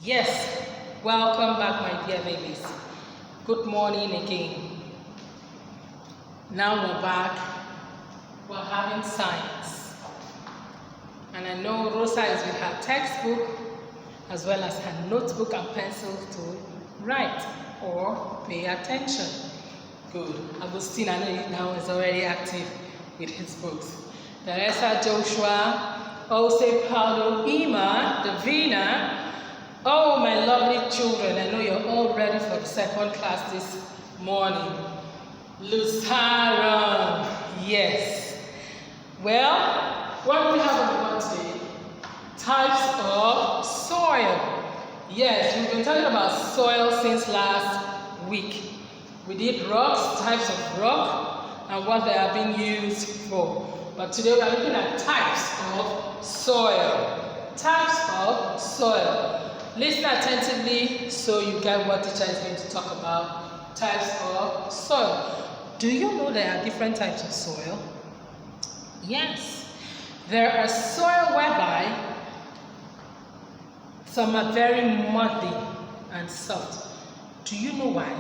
Yes, welcome back, my dear babies. Good morning again. Now we're back. We're having science. And I know Rosa is with her textbook as well as her notebook and pencil to write or pay attention. Good. Agustin, I know now is already active with his books. Teresa, Joshua, Ose, Paulo, Ima, Davina. Oh, my lovely children, I know you're all ready for the second class this morning. Lusaron, yes. Well, what do we have on the board today? Types of soil. Yes, we've been talking about soil since last week. We did rocks, types of rock, and what they are being used for. But today we are looking at types of soil. Types of soil. Listen attentively so you get what teacher is going to talk about. Types of soil. Do you know there are different types of soil? Yes. There are soil whereby some are very muddy and soft. Do you know why?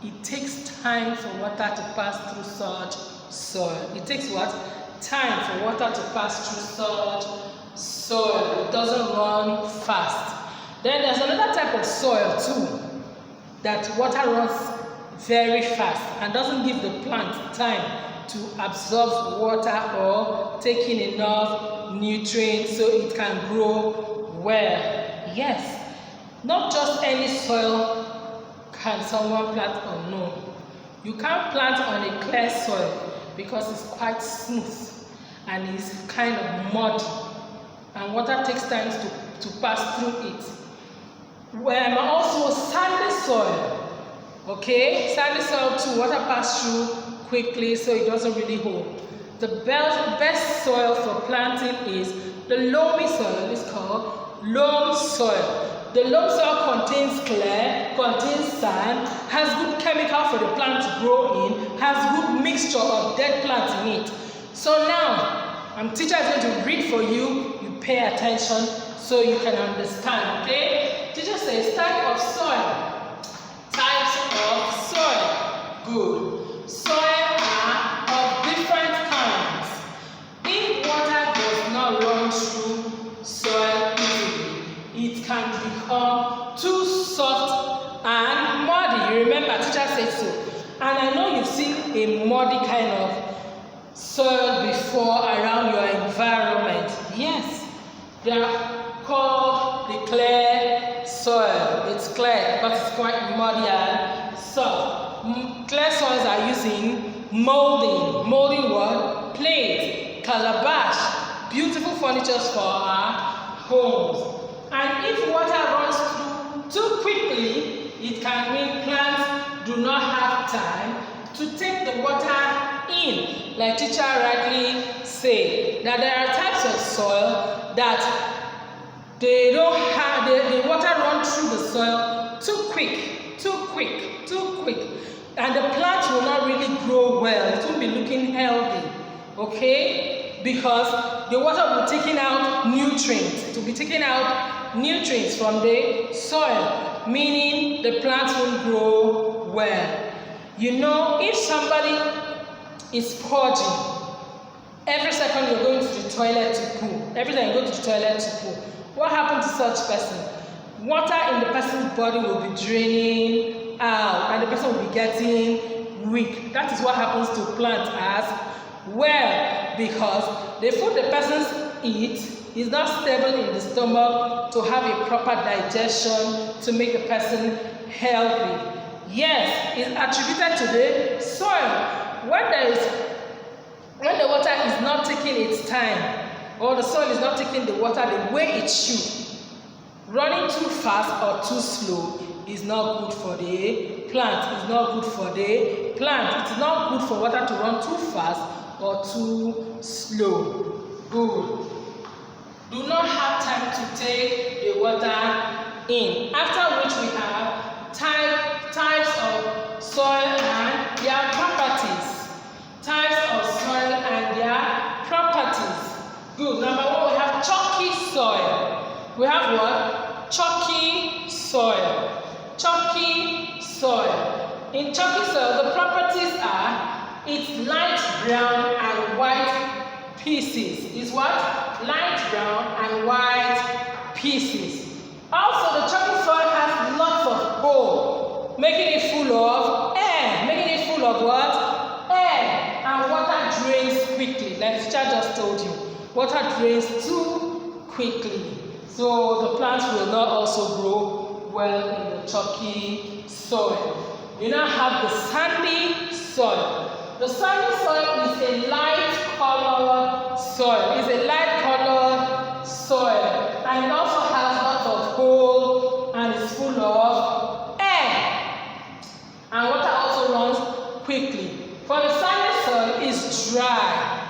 It takes time for water to pass through such soil. It takes what? Time for water to pass through such soil. It doesn't run fast. Then there's another type of soil too, that water runs very fast and doesn't give the plant time to absorb water or take in enough nutrients so it can grow well. Yes, not just any soil can someone plant on, no. You can't plant on a clear soil because it's quite smooth and it's kind of muddy and water takes time to pass through it. Also sandy soil, okay? Sandy soil too, water pass through quickly so it doesn't really hold. The best soil for planting is the loamy soil. It's called loam soil. The loam soil contains clay, contains sand, has good chemical for the plant to grow in, has good mixture of dead plants in it. So now, teacher is going to read for you, you pay attention so you can understand, okay? Teacher says type of soil. Types of soil. Good. Soil are of different kinds. If water does not run through soil easily, it can become too soft and muddy. You remember, teacher said so. And I know you've seen a muddy kind of soil before around your environment. Yes. They are called the clay soil. It's clay but it's quite muddy and soft. Clay soils are using molding. Molding what? Plate, calabash, beautiful furniture for our homes. And if water runs through too quickly, it can mean plants do not have time to take the water in. Like teacher rightly said, that there are types of soil that they don't have, the water runs through the soil too quick, and the plant will not really grow well. It won't be looking healthy, okay? Because the water will be taking out nutrients. It will be taking out nutrients from the soil, meaning the plant won't grow well. You know, if somebody is purging, every second you're going to the toilet to poo. Every time you go to the toilet to poo. What happened to such person? Water in the person's body will be draining out and the person will be getting weak. That is what happens to plants as well, because the food the person eats is not stable in the stomach to have a proper digestion to make the person healthy. Yes, it's attributed to the soil. When the water is not taking its time, or the soil is not taking the water the way it should, running too fast or too slow is not good for the plant. It's not good for the plant. It's not good for water to run too fast or too slow. Good. Do not have time to take the water in. After which we have types of soil and their properties. Types of soil and their properties. Good. Number one, we have chalky soil. We have what? Chalky soil. Chalky soil. In chalky soil, the properties are it's light brown and white pieces. Is what? Light brown and white pieces. Also, the chalky soil has lots of holes, making it full of air. Making it full of what? Air. And water drains quickly. Like the teacher just told you. Water drains too quickly. So the plants will not also grow well in the chalky soil. You now have the sandy soil. The sandy soil is a light color soil. It's a light color soil. And it also has lots of holes and it's full of air. And water also runs quickly. For the sandy soil, it's dry.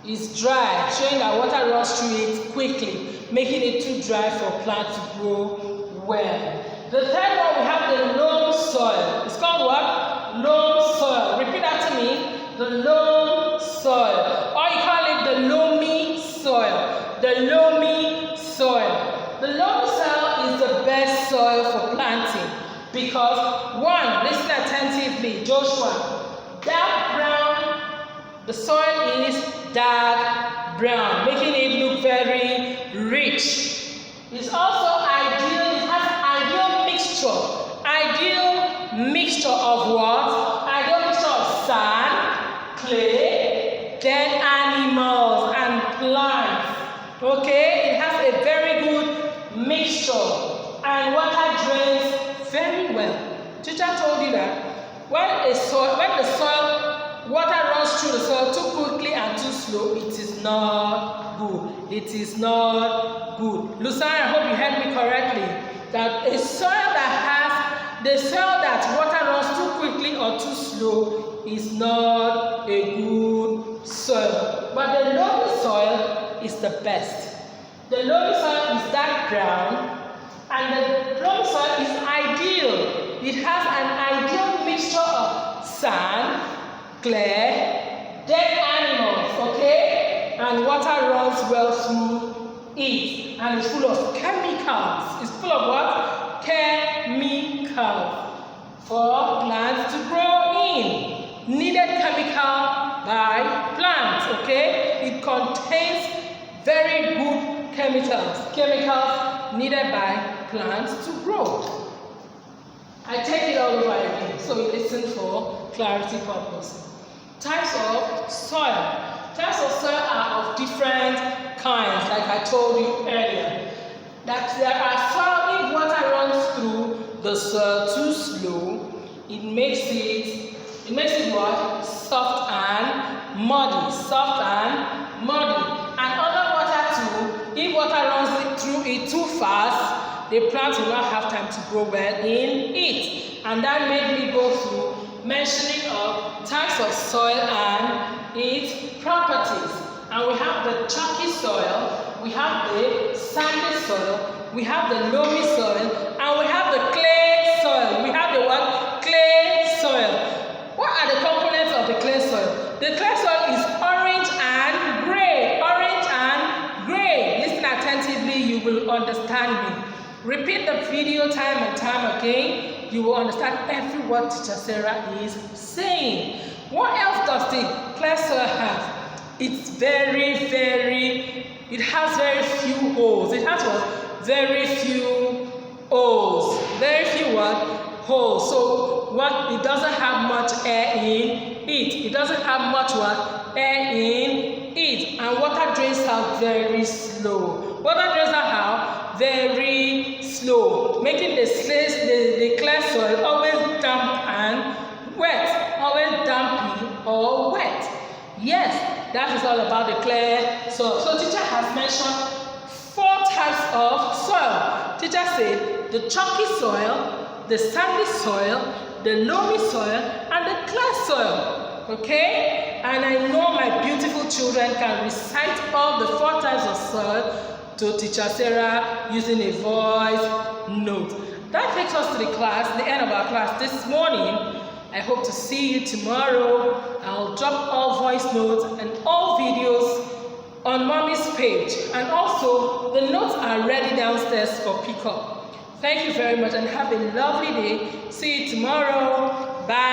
It's dry, showing that water runs through it quickly, making it too dry for plants to grow well. The third one, we have the loam soil. It's called what? Loam soil. Repeat after me. The loam soil. Or you call it the loamy soil. The loamy soil. The loamy soil is the best soil for planting because, one, listen attentively, Joshua, dark brown, the soil is dark brown, making it look very rich. It's also ideal, it has ideal mixture of what? Ideal mixture of sand, clay, dead animals and plants. Okay, it has a very good mixture and water drains very well. Teacher told you that when the soil, water runs through the soil too quickly and too slow, it is not good. It is not good. Lucerne, I hope you heard me correctly. That a soil that water runs too quickly or too slow is not a good soil. But the loamy soil is the best. The loamy soil is dark brown and the loamy soil is ideal. It has an ideal mixture of sand, clay, dead animals, okay? And water runs well through it. And it's full of chemicals. It's full of what? Chemicals for plants to grow in. Needed chemical by plants, okay? It contains very good chemicals needed by plants to grow. I take it all over again, so you listen for clarity purposes. Types of soil. Types of soil are of different kinds, like I told you earlier. That there are soil, if water runs through the soil too slow, it makes it what? Soft and muddy. Soft and muddy. And other water too, if water runs through it too fast, the plant will not have time to grow well in it. And that made me go through mentioning of types of soil and its properties. And we have the chalky soil, we have the sandy soil, we have the loamy soil, and we have the clay soil. We have the what? Clay soil. What are the components of the clay soil? The clay soil is orange and gray. Orange and gray. Listen attentively, you will understand me. Repeat the video time and time again. You will understand every word Teacher Sarah is saying. What else does the clay soil have? It's it has very few holes. It has what? Very few holes. Very few what? Holes. So what? It doesn't have much air in it. It doesn't have much what? Air in it. And water drains out very slow. Water drains out how? Very slow. Making the clay soil always damp and wet. Always dampy or wet. Yes. That is all about the clay soil. So teacher has mentioned 4 types of soil. Teacher said the chalky soil, the sandy soil, the loamy soil, and the clay soil. Okay? And I know my beautiful children can recite all the 4 types of soil to Teacher Sarah using a voice note. That takes us to the end of our class this morning. I hope to see you tomorrow. I'll drop all voice notes and all videos on Mommy's page. And also, the notes are ready downstairs for pickup. Thank you very much and have a lovely day. See you tomorrow. Bye.